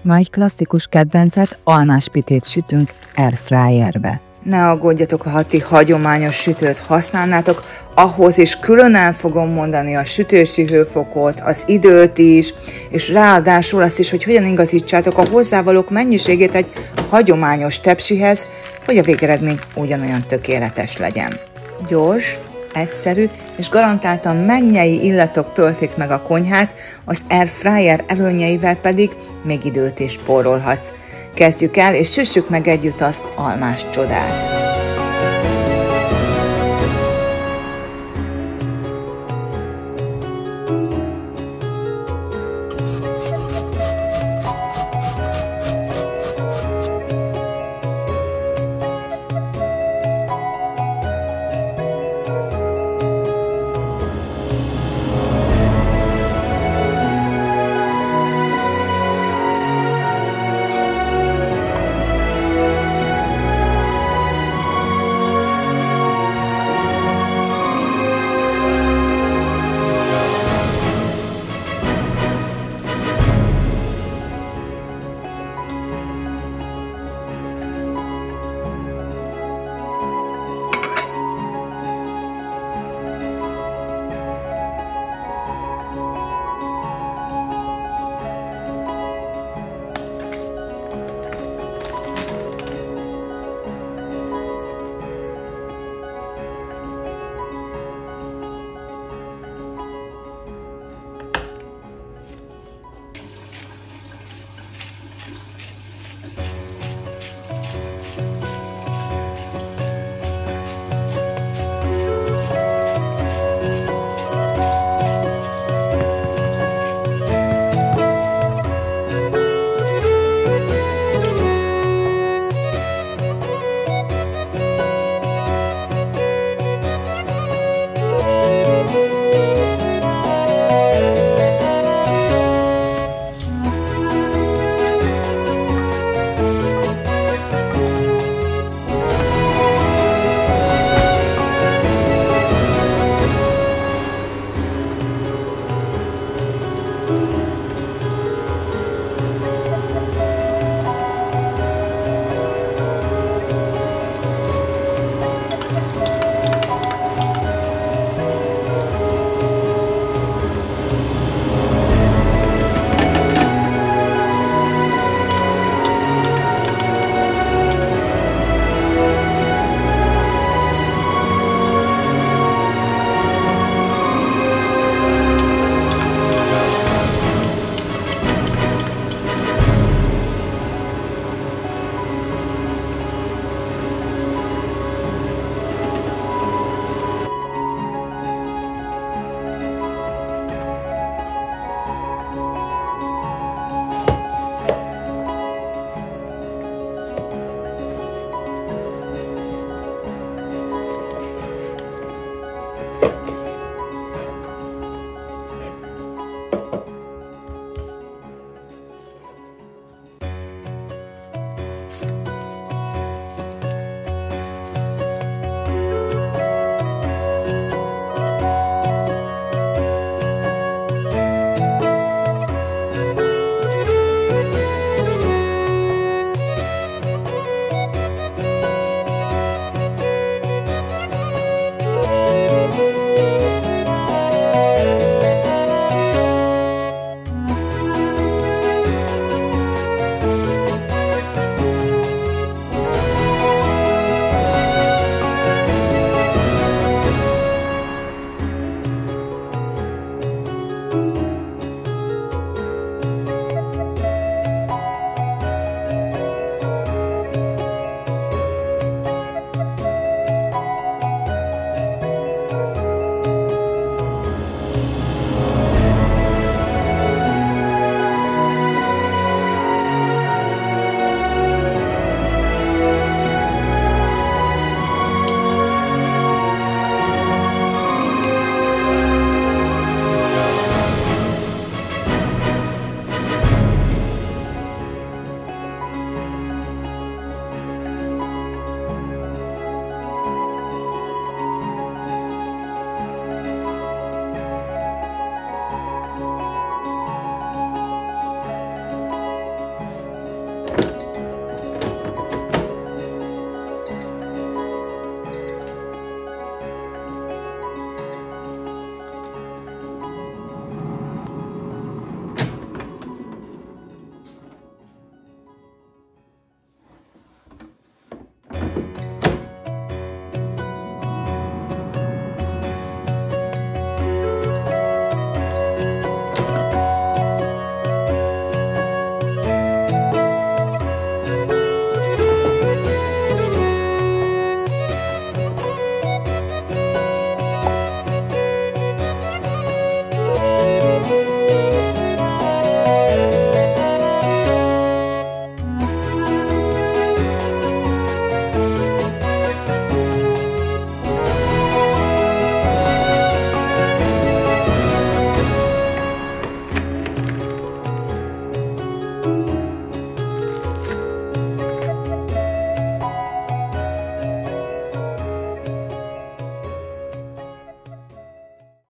Ma egy klasszikus kedvencet, almáspitét sütünk Air Fryerbe. Ne aggódjatok, ha ti hagyományos sütőt használnátok, ahhoz is külön fogom mondani a sütési hőfokot, az időt is, és ráadásul azt is, hogy hogyan igazítsátok a hozzávalók mennyiségét egy hagyományos tepsihez, hogy a végeredmény ugyanolyan tökéletes legyen. Gyors, egyszerű és garantáltan mennyei illatok töltik meg a konyhát, az Air Fryer előnyeivel pedig még időt is spórolhatsz. Kezdjük el, és süssük meg együtt az almás csodát!